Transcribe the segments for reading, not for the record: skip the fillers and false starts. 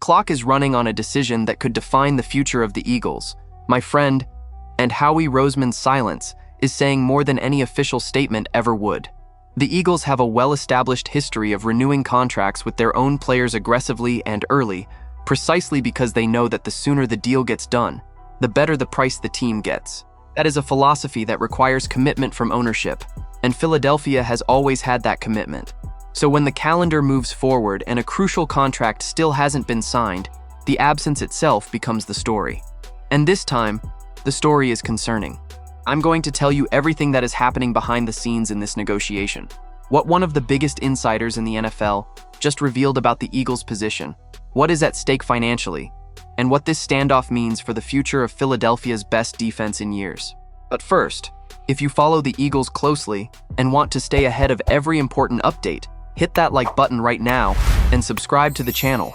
clock is running on a decision that could define the future of the Eagles. My friend, and Howie Roseman's silence is saying more than any official statement ever would. The Eagles have a well-established history of renewing contracts with their own players aggressively and early, precisely because they know that the sooner the deal gets done, the better the price the team gets. That is a philosophy that requires commitment from ownership, and Philadelphia has always had that commitment. So when the calendar moves forward and a crucial contract still hasn't been signed, the absence itself becomes the story. And this time, the story is concerning. I'm going to tell you everything that is happening behind the scenes in this negotiation. What one of the biggest insiders in the NFL just revealed about the Eagles' position, what is at stake financially, and what this standoff means for the future of Philadelphia's best defense in years. But first, if you follow the Eagles closely and want to stay ahead of every important update, hit that like button right now and subscribe to the channel,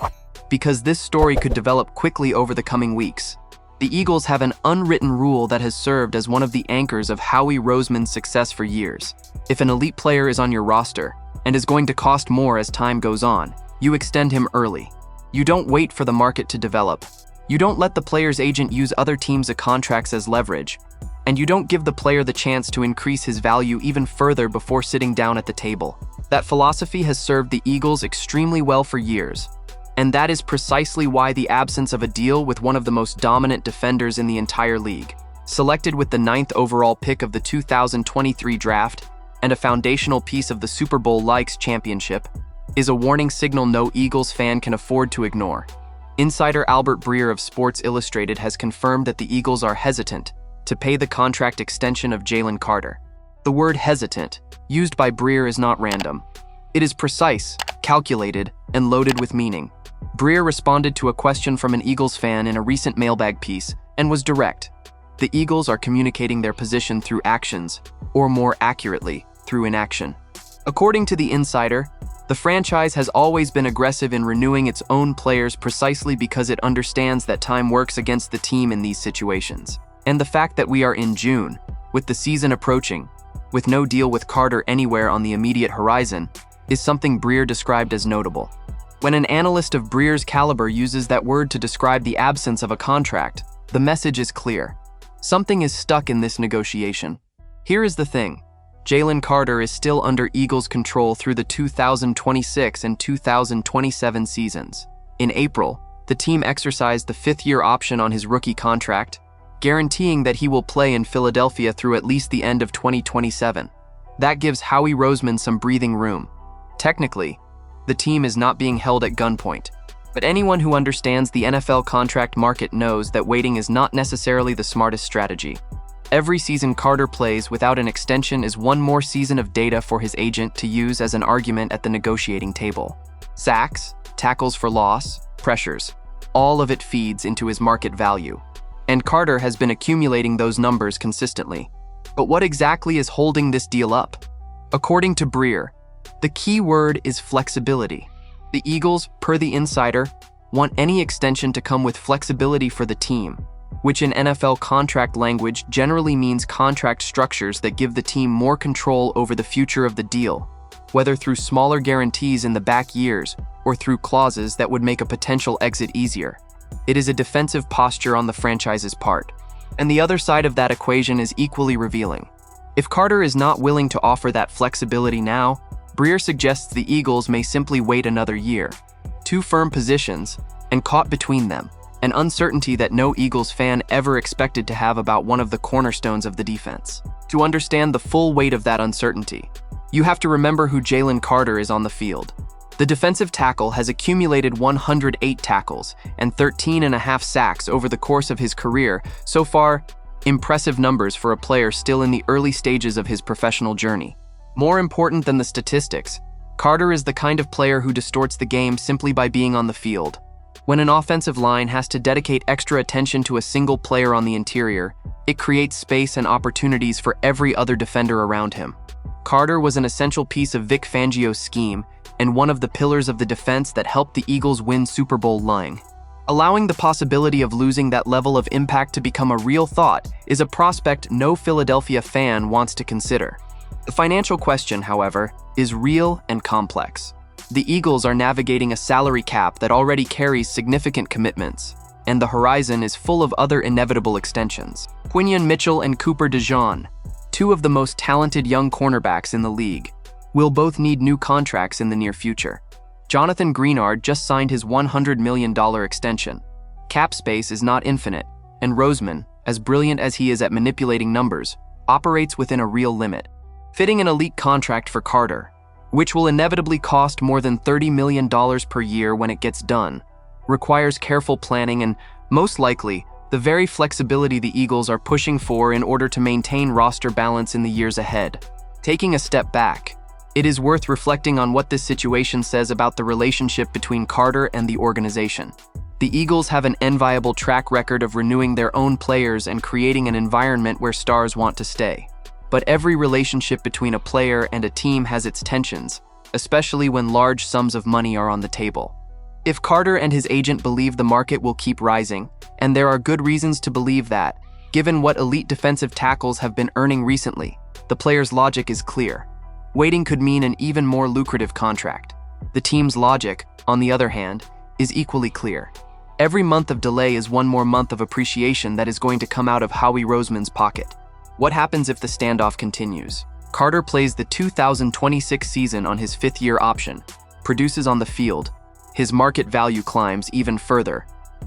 because this story could develop quickly over the coming weeks. The Eagles have an unwritten rule that has served as one of the anchors of Howie Roseman's success for years. If an elite player is on your roster and is going to cost more as time goes on, you extend him early. You don't wait for the market to develop. You don't let the player's agent use other teams' contracts as leverage. And you don't give the player the chance to increase his value even further before sitting down at the table. That philosophy has served the Eagles extremely well for years. And that is precisely why the absence of a deal with one of the most dominant defenders in the entire league, selected with the 9th overall pick of the 2023 draft and a foundational piece of the Super Bowl LIX championship, is a warning signal no Eagles fan can afford to ignore. Insider Albert Breer of Sports Illustrated has confirmed that the Eagles are hesitant to pay the contract extension of Jalen Carter. The word hesitant, used by Breer, is not random. It is precise, calculated, and loaded with meaning. Breer responded to a question from an Eagles fan in a recent mailbag piece and was direct. The Eagles are communicating their position through actions, or more accurately, through inaction. According to the insider, the franchise has always been aggressive in renewing its own players precisely because it understands that time works against the team in these situations. And the fact that we are in June, with the season approaching, with no deal with Carter anywhere on the immediate horizon, is something Breer described as notable. When an analyst of Breer's caliber uses that word to describe the absence of a contract, the message is clear. Something is stuck in this negotiation. Here is the thing. Jalen Carter is still under Eagles' control through the 2026 and 2027 seasons. In April, the team exercised the 5th-year option on his rookie contract, guaranteeing that he will play in Philadelphia through at least the end of 2027. That gives Howie Roseman some breathing room. Technically, the team is not being held at gunpoint, but anyone who understands the NFL contract market knows that waiting is not necessarily the smartest strategy. Every season Carter plays without an extension is one more season of data for his agent to use as an argument at the negotiating table. Sacks, tackles for loss, pressures, all of it feeds into his market value. And Carter has been accumulating those numbers consistently. But what exactly is holding this deal up? According to Breer, the key word is flexibility. The Eagles, per the insider, want any extension to come with flexibility for the team, which in NFL contract language generally means contract structures that give the team more control over the future of the deal, whether through smaller guarantees in the back years or through clauses that would make a potential exit easier. It is a defensive posture on the franchise's part. And the other side of that equation is equally revealing. If Carter is not willing to offer that flexibility now, Breer suggests the Eagles may simply wait another year. Two firm positions, and caught between them, an uncertainty that no Eagles fan ever expected to have about one of the cornerstones of the defense. To understand the full weight of that uncertainty, you have to remember who Jalen Carter is on the field. The defensive tackle has accumulated 108 tackles and 13.5 sacks over the course of his career. So far, impressive numbers for a player still in the early stages of his professional journey. More important than the statistics, Carter is the kind of player who distorts the game simply by being on the field. When an offensive line has to dedicate extra attention to a single player on the interior, it creates space and opportunities for every other defender around him. Carter was an essential piece of Vic Fangio's scheme and one of the pillars of the defense that helped the Eagles win Super Bowl LIX. Allowing the possibility of losing that level of impact to become a real thought is a prospect no Philadelphia fan wants to consider. The financial question, however, is real and complex. The Eagles are navigating a salary cap that already carries significant commitments, and the horizon is full of other inevitable extensions. Quinyon Mitchell and Cooper DeJean, two of the most talented young cornerbacks in the league, will both need new contracts in the near future. Jonathan Greenard just signed his $100 million extension. Cap space is not infinite, and Roseman, as brilliant as he is at manipulating numbers, operates within a real limit. Fitting an elite contract for Carter, which will inevitably cost more than $30 million per year when it gets done, requires careful planning and, most likely, the very flexibility the Eagles are pushing for in order to maintain roster balance in the years ahead. Taking a step back, it is worth reflecting on what this situation says about the relationship between Carter and the organization. The Eagles have an enviable track record of renewing their own players and creating an environment where stars want to stay. But every relationship between a player and a team has its tensions, especially when large sums of money are on the table. If Carter and his agent believe the market will keep rising, and there are good reasons to believe that, given what elite defensive tackles have been earning recently, the player's logic is clear. Waiting could mean an even more lucrative contract. The team's logic, on the other hand, is equally clear. Every month of delay is one more month of appreciation that is going to come out of Howie Roseman's pocket. What happens if the standoff continues? Carter plays the 2026 season on his fifth-year option, produces on the field, his market value climbs even further,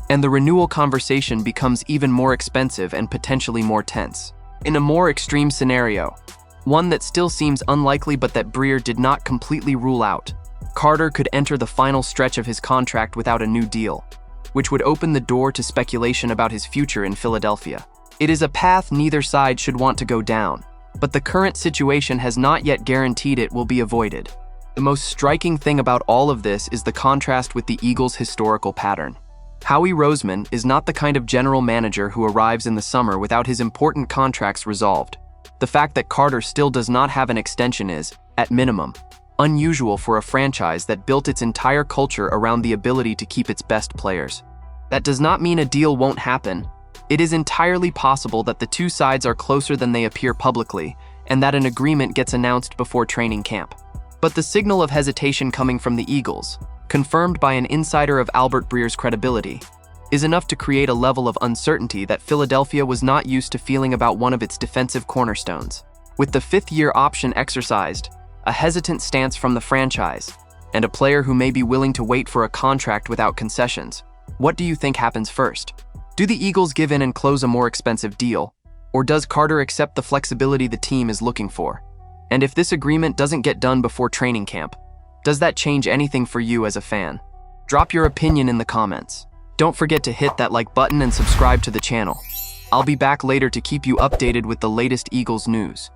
and the renewal conversation becomes even more expensive and potentially more tense. In a more extreme scenario, one that still seems unlikely but that Breer did not completely rule out, Carter could enter the final stretch of his contract without a new deal, which would open the door to speculation about his future in Philadelphia. It is a path neither side should want to go down, but the current situation has not yet guaranteed it will be avoided. The most striking thing about all of this is the contrast with the Eagles' historical pattern. Howie Roseman is not the kind of general manager who arrives in the summer without his important contracts resolved. The fact that Carter still does not have an extension is, at minimum, unusual for a franchise that built its entire culture around the ability to keep its best players. That does not mean a deal won't happen. It is entirely possible that the two sides are closer than they appear publicly, and that an agreement gets announced before training camp. But the signal of hesitation coming from the Eagles, confirmed by an insider of Albert Breer's credibility, is enough to create a level of uncertainty that Philadelphia was not used to feeling about one of its defensive cornerstones. With the fifth-year option exercised, a hesitant stance from the franchise, and a player who may be willing to wait for a contract without concessions, what do you think happens first? Do the Eagles give in and close a more expensive deal, or does Carter accept the flexibility the team is looking for? And if this agreement doesn't get done before training camp, does that change anything for you as a fan? Drop your opinion in the comments. Don't forget to hit that like button and subscribe to the channel. I'll be back later to keep you updated with the latest Eagles news.